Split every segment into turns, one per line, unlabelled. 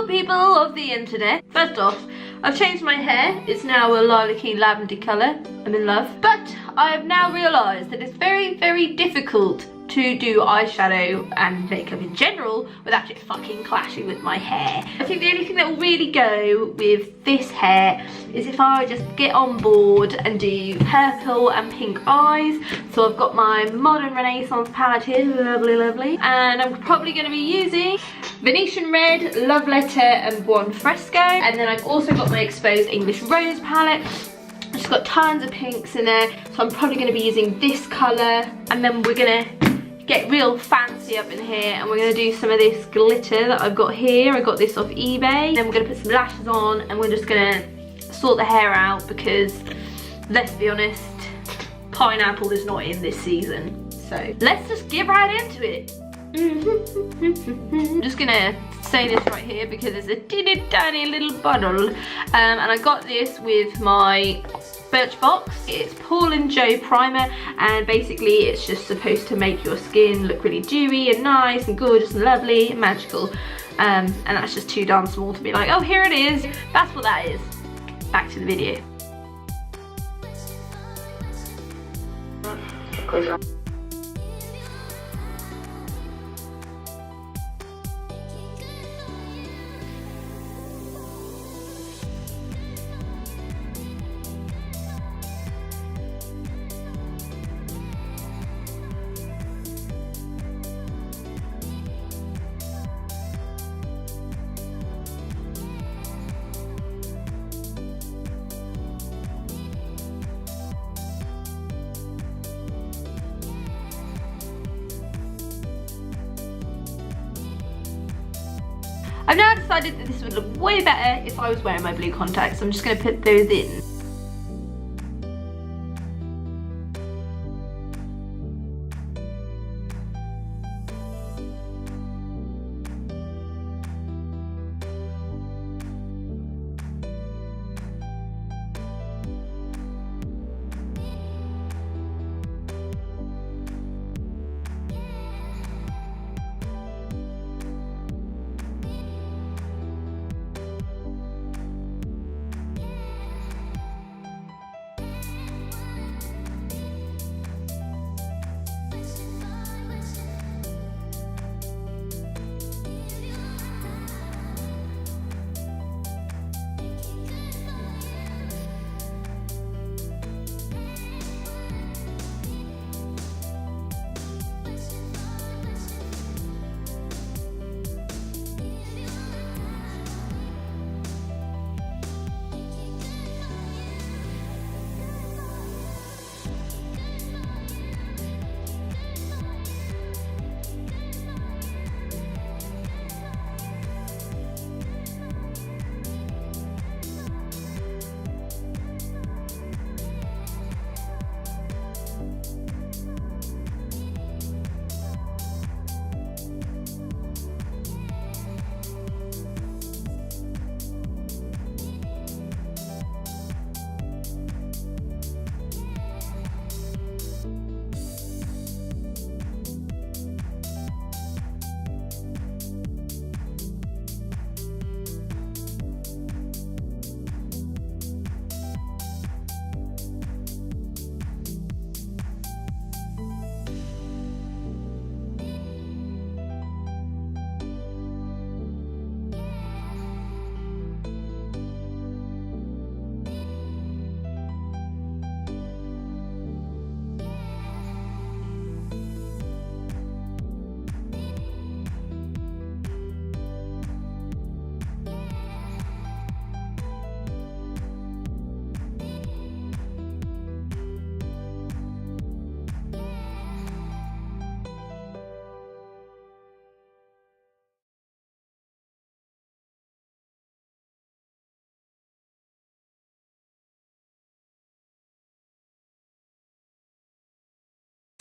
Hello people of the internet. First off, I've changed my hair. It's now a lilac-y lavender colour. I'm in love. But I have now realised that it's very, very difficult to do eyeshadow and makeup in general without it fucking clashing with my hair. I think the only thing that will really go with this hair is if I just get on board and do purple and pink eyes. So I've got my Modern Renaissance palette here, lovely, lovely. And I'm probably going to be using Venetian Red, Love Letter and Buon Fresco. And then I've also got my Exposed English Rose palette. It's got tons of pinks in there, so I'm probably going to be using this colour. And then we're going to get real fancy up in here, and we're going to do some of this glitter that I've got here. I got this off eBay. Then we're going to put some lashes on, and we're just going to sort the hair out because, let's be honest, pineapple is not in this season. So let's just get right into it. I'm just going to say this right here because it's a teeny tiny little bottle, and I got this with my Birchbox. It's Paul and Joe primer, and basically it's just supposed to make your skin look really dewy and nice and gorgeous and lovely and magical, and that's just too darn small to be like, oh, here it is. That's what that is. Back to the video. I've now decided that this would look way better if I was wearing my blue contacts, so I'm just going to put those in.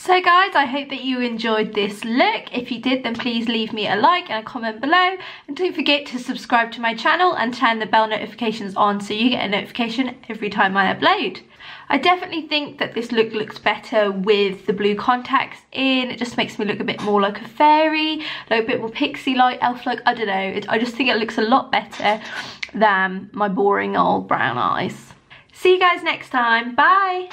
So guys, I hope that you enjoyed this look. If you did, then please leave me a like and a comment below. And don't forget to subscribe to my channel and turn the bell notifications on so you get a notification every time I upload. I definitely think that this look looks better with the blue contacts in. It just makes me look a bit more like a fairy, like a bit more pixie-like, elf-like, I don't know. I just think it looks a lot better than my boring old brown eyes. See you guys next time. Bye!